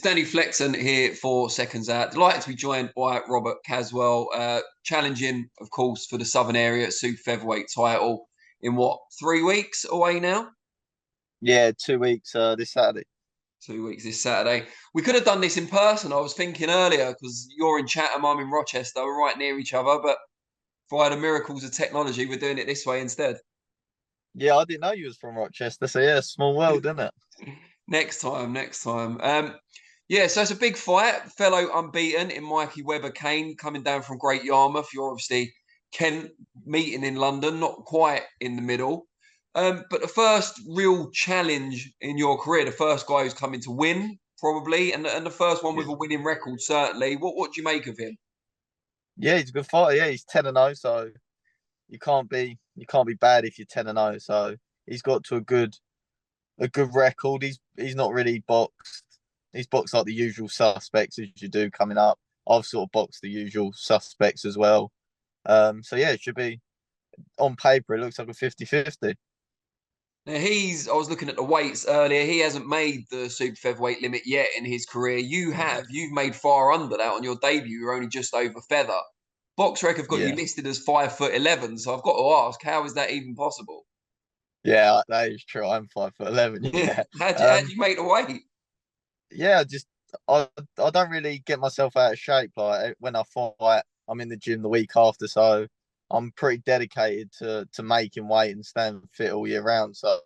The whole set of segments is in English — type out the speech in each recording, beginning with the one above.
Danny Flexen here for Seconds Out. Delighted to be joined by Robert Caswell, challenging, of course, for the Southern Area super featherweight title in what, 3 weeks away now? Yeah, 2 weeks this Saturday. 2 weeks this Saturday. We could have done this in person. I was thinking earlier because you're in Chatham, I'm in Rochester, we're right near each other. But via the miracles of technology, we're doing it this way instead. Yeah, I didn't know you was from Rochester, so yeah, small world, isn't it? Next time, next time. Yeah, so it's a big fight. Fellow unbeaten in Mikey Webber-Kane coming down from Great Yarmouth. You're obviously Kent meeting in London, not quite in the middle. But the first real challenge in your career, the first guy who's coming to win, probably, and the first one with Yeah. a winning record, certainly. What do you make of him? Yeah, he's a good fighter. Yeah, he's 10-0, so you can't be bad if you're 10-0. So he's got to a good record. He's not really boxed. He's boxed like the usual suspects as you do coming up. I've sort of boxed the usual suspects as well. So yeah, it should be on paper. It looks like a 50-50. Now I was looking at the weights earlier. He hasn't made the super featherweight limit yet in his career. You have. You've made far under that on your debut. You're only just over feather. BoxRec have got you Yeah, listed as 5 foot 11. So I've got to ask, how is that even possible? yeah, that is true. I'm 5'11". Yeah, How'd you make the weight? yeah. I don't really get myself out of shape. Like when I fight, I'm in the gym the week after, so I'm pretty dedicated to making weight and staying fit all year round. So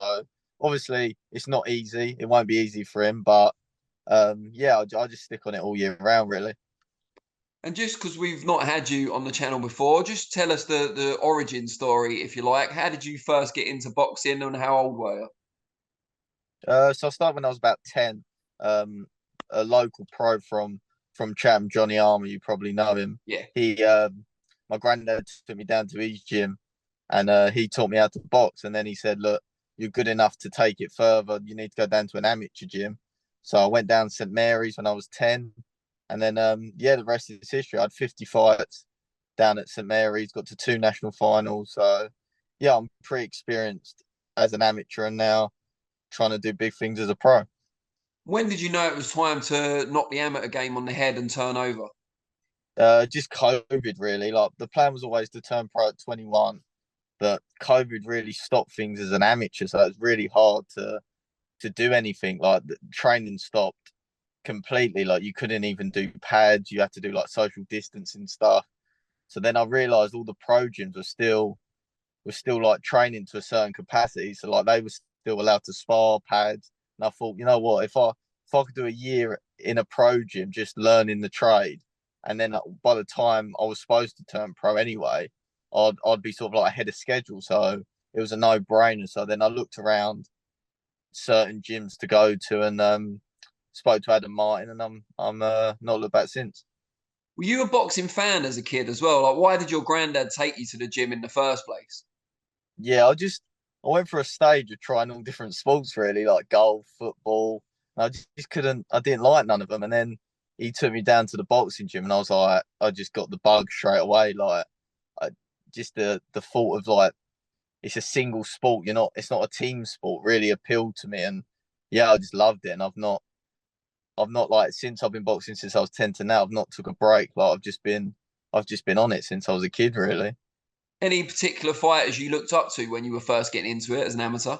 obviously, it's not easy. It won't be easy for him, but yeah, I just stick on it all year round, really. And just because we've not had you on the channel before, just tell us the origin story, if you like. How did you first get into boxing and how old were you? So I started when I was about 10. Um, a local pro from Chatham, Johnny Armour, you probably know him. Yeah. My granddad took me down to his gym, and he taught me how to box. And then he said, "Look, you're good enough to take it further. You need to go down to an amateur gym." So I went down to St Mary's when I was 10, and then yeah, the rest is history. I had 50 fights down at St Mary's, got to 2 national finals. So yeah, I'm pretty experienced as an amateur, and now trying to do big things as a pro. When did you know it was time to knock the amateur game on the head and turn over? Just COVID really. Like the plan was always to turn pro at 21, but COVID really stopped things as an amateur, so it's really hard to do anything. Like the training stopped completely. Like you couldn't even do pads. You had to do like social distancing stuff. So then I realized all the pro gyms were still like training to a certain capacity. So like they were still allowed to spar pads. And I thought, you know what, if I could do a year in a pro gym just learning the trade, and then by the time I was supposed to turn pro anyway, I'd be sort of like ahead of schedule. So it was a no brainer. So then I looked around certain gyms to go to, and spoke to Adam Martin, and I'm not looked back since. Were you a boxing fan as a kid as well? Like, why did your granddad take you to the gym in the first place? Yeah, I went for a stage of trying all different sports really, like golf, football. And I just couldn't. I didn't like none of them. And then he took me down to the boxing gym, and I was like, I just got the bug straight away. Like, I, just the thought of like it's a single sport. It's not a team sport. Really appealed to me, and yeah, I just loved it. And I've not like since I've been boxing since I was 10 to now. I've not took a break. Like I've just been on it since I was a kid. Really. Any particular fighters you looked up to when you were first getting into it as an amateur?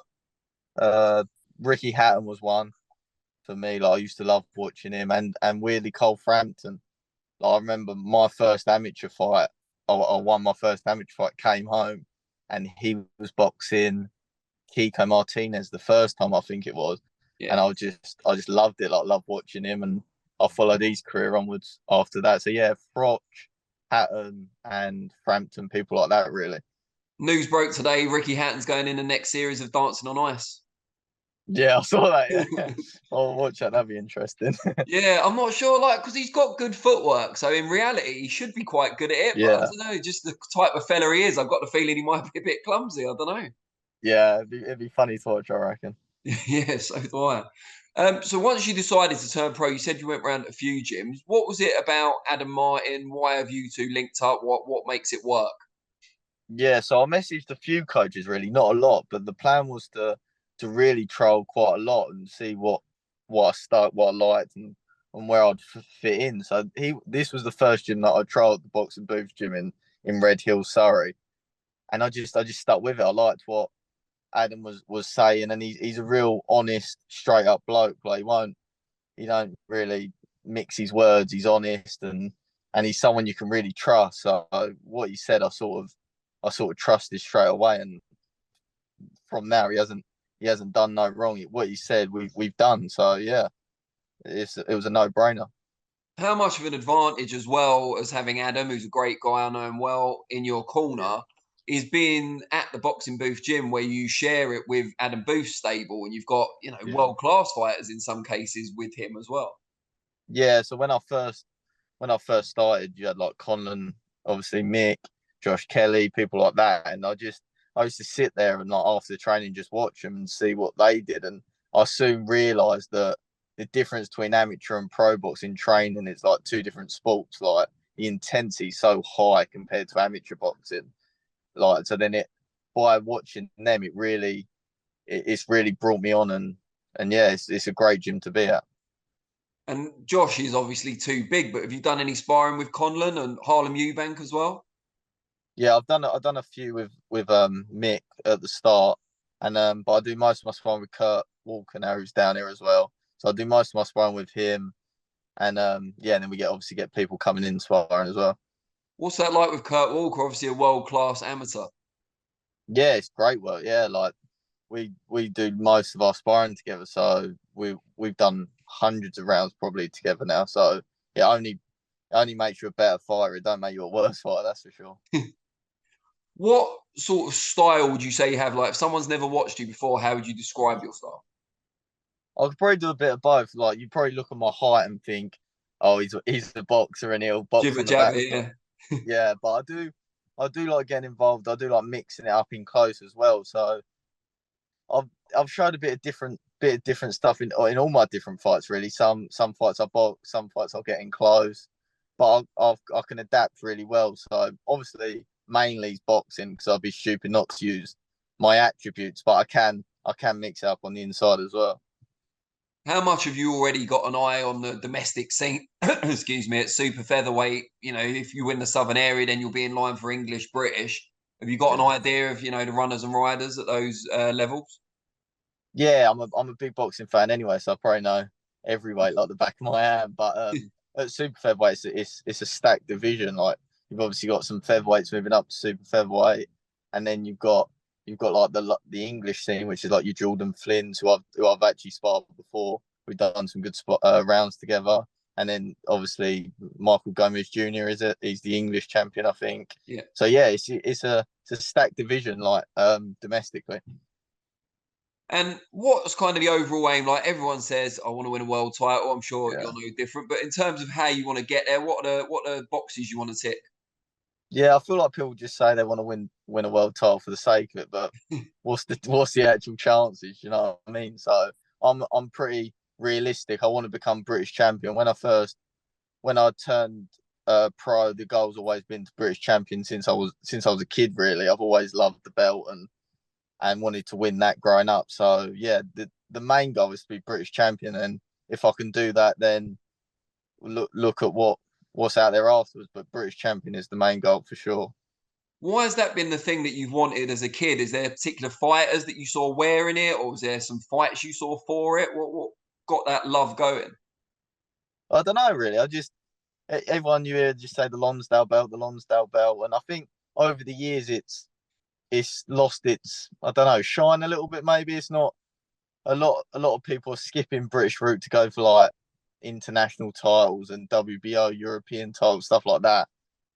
Uh, Ricky Hatton was one for me. Like I used to love watching him, and weirdly Cole Frampton. Like I remember my first amateur fight. I won my first amateur fight. Came home, and he was boxing Kiko Martinez the first time I think it was, Yeah. and I just loved it. Like loved watching him, and I followed his career onwards after that. So yeah, Froch, Hatton, and Frampton, people like that really. News broke today. Ricky Hatton's going in the next series of Dancing on Ice. Yeah, I saw that. Yeah, I'll watch that. That'd be interesting. Yeah, I'm not sure, like, because he's got good footwork. So in reality, he should be quite good at it. But I Yeah, don't know, just the type of fella he is. I've got the feeling he might be a bit clumsy. I don't know. yeah, it'd be funny to watch, I reckon. Yeah, so do I. So once you decided to turn pro, you said you went around a few gyms. What was it about Adam Martin? Why have you two linked up? What makes it work? Yeah, so I messaged a few coaches, really, not a lot, but the plan was to really troll quite a lot and see what I liked and where I'd fit in. So this was the first gym that I tried, the boxing booth gym in Red Hill, Surrey, and I just stuck with it. I liked what Adam was saying, and he's a real honest, straight up bloke. Like he don't really mix his words. He's honest, and he's someone you can really trust. So what he said, I sort of trusted straight away, and from there he hasn't done no wrong. What he said, we've done. So yeah, it was a no brainer. How much of an advantage, as well as having Adam, who's a great guy, I know him well, in your Yeah. corner, is being at the boxing booth gym where you share it with Adam Booth's stable, and you've got Yeah. world class fighters in some cases with him as well. Yeah. So when I first started, you had like Conlon, obviously Mick, Josh Kelly, people like that, and I used to sit there and like after the training just watch them and see what they did, and I soon realised that the difference between amateur and pro boxing training is like two different sports. Like the intensity is so high compared to amateur boxing. Like so, then by watching them, it's really brought me on, and yeah, it's a great gym to be at. And Josh is obviously too big, but have you done any sparring with Conlon and Harlem Eubank as well? Yeah, I've done a few with Mick at the start, and but I do most of my sparring with Kurt Walker now, who's down here as well. So I do most of my sparring with him, and yeah, and then we obviously get people coming in sparring as well. What's that like with Kurt Walker? Obviously a world class amateur. Yeah, it's great work. Yeah, like we do most of our sparring together, so we've done hundreds of rounds probably together now. So yeah, only makes you a better fighter. It don't make you a worse fighter, that's for sure. What sort of style would you say you have? Like, if someone's never watched you before, how would you describe your style? I could probably do a bit of both. Like you probably look at my height and think, oh, he's a boxer and he'll box Jibber on the back jabber, foot. yeah. Yeah, but I do like getting involved. I do like mixing it up in close as well. So I've I've showed a bit of different stuff in all my different fights really. Some fights I box, some fights I'll get in close, but I can adapt really well. So obviously mainly it's boxing because I'd be stupid not to use my attributes, but I can mix it up on the inside as well. How much have you already got an eye on the domestic scene? Excuse me, at super featherweight. If you win the Southern area, then you'll be in line for English, British. Have you got an Yeah. idea of the runners and riders at those levels? Yeah, I'm a big boxing fan anyway, so I probably know every weight like the back of my hand. But at super featherweight, it's a stacked division. Like you've obviously got some featherweights moving up to super featherweight, and then you've got like the English scene, which is like your Jordan Flynn's, who I've actually sparred before. We've done some good rounds together, and then obviously Michael Gomez Jr. is it? He's the English champion, I think. Yeah. So yeah, it's a stacked division like domestically. And what's kind of the overall aim? Like everyone says, I want to win a world title. I'm sure you're Yeah. no different. But in terms of how you want to get there, what are the boxes you want to tick? Yeah, I feel like people just say they want to win a world title for the sake of it, but what's the actual chances? You know what I mean? So I'm pretty realistic. I want to become British champion. When I turned pro, the goal's always been to British champion since I was a kid. Really, I've always loved the belt and wanted to win that growing up. So yeah, the main goal is to be British champion, and if I can do that, then look at what's out there afterwards. But British champion is the main goal for sure. Why has that been the thing that you've wanted as a kid? Is there particular fighters that you saw wearing it, or was there some fights you saw for it? What got that love going? I don't know really. Everyone you hear just say the Lonsdale belt, and I think over the years it's lost its I don't know shine a little bit. Maybe it's not a lot of people are skipping British route to go for like international titles and WBO European titles stuff like that.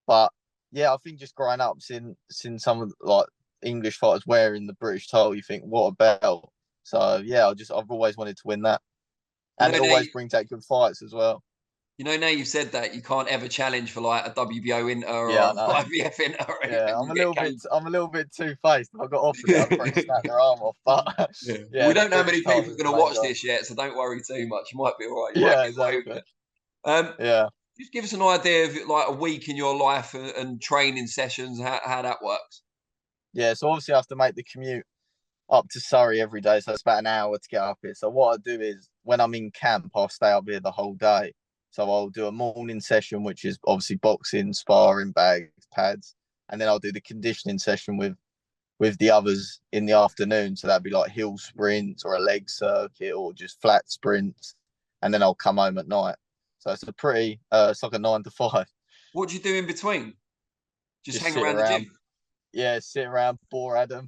But yeah, I think just growing up seeing some of like English fighters wearing the British title, you think what a belt. So yeah, I've always wanted to win that, You and know, it now always brings out good fights as well. now you've said that you can't ever challenge for like a WBO inter Yeah, or I a know. 5FT inter or Yeah, anything. You get caged. I'm a little bit two faced. If I got offered it, I'd probably snap their arm off. But Yeah. Well, yeah, we the don't know how many British people title are is the going to main watch goal. this yet, so don't worry too much. You might be all right. You might Yeah, get away with exactly. it. Um, Yeah. just give us an idea of like a week in your life and training sessions, how that works. Yeah, so obviously I have to make the commute up to Surrey every day, so it's about an hour to get up here. So what I do is when I'm in camp, I'll stay up here the whole day. So I'll do a morning session, which is obviously boxing, sparring, bags, pads, and then I'll do the conditioning session with the others in the afternoon. So that'd be like hill sprints or a leg circuit or just flat sprints, and then I'll come home at night. So it's a pretty it's like a 9 to 5. What do you do in between? Just hang Sit around the around, gym. yeah, sit around, bore Adam.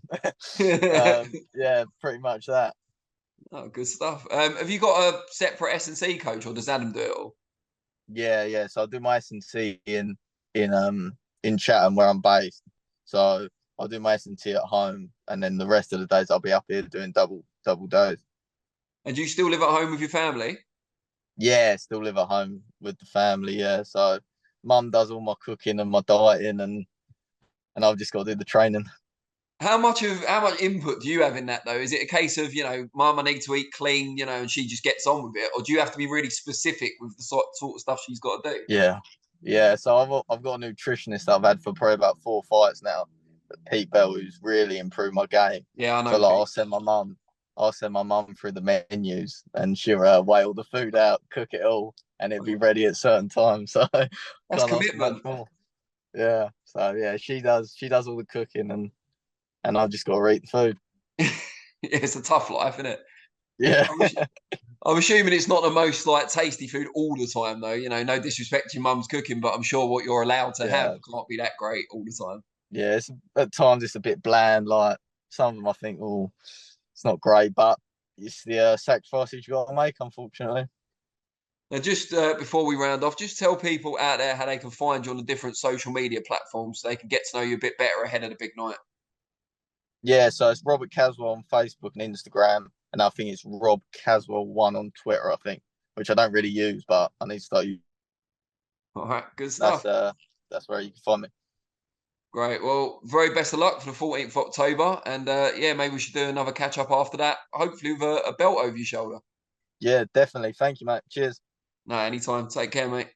Yeah, pretty much that. Oh, good stuff. Have you got a separate S&C coach, or does Adam do it all? Yeah. So I do my S&C in Chatham where I'm based. So I'll do my S&T at home, and then the rest of the days I'll be up here doing double days. And do you still live at home with your family? Yeah, still live at home with the family. Yeah, so mum does all my cooking and my dieting, and I've just got to do the training. How much input do you have in that though? Is it a case of, mum, I need to eat clean, and she just gets on with it, or do you have to be really specific with the sort of stuff she's got to do? Yeah. So I've got a nutritionist that I've had for probably about 4 fights now, Pete Bell, who's really improved my game. Yeah, I So know, like Pete. I'll send my mum through the menus, and she'll weigh all the food out, cook it all, and it'll be ready at certain times. So That's can't ask for much commitment. more. Yeah. So yeah, she does all the cooking, and I've just got to eat the food. Yeah, it's a tough life, isn't it? Yeah. I'm assuming it's not the most tasty food all the time, though. No disrespect to your mum's cooking, but I'm sure what you're allowed to have Yeah. can't be that great all the time. Yeah. At times it's a bit bland. Like some of them, I think, oh, it's not great, but it's the sacrifices you got to make, unfortunately. Now, just before we round off, just tell people out there how they can find you on the different social media platforms so they can get to know you a bit better ahead of the big night. Yeah, so it's Robert Caswell on Facebook and Instagram, and I think it's Rob Caswell1 on Twitter, I think, which I don't really use, but I need to start using. All right, good stuff. That's where you can find me. Great. Well, very best of luck for the 14th of October. And yeah, maybe we should do another catch up after that, hopefully with a belt over your shoulder. Yeah, definitely. Thank you, mate. Cheers. No, anytime. Take care, mate.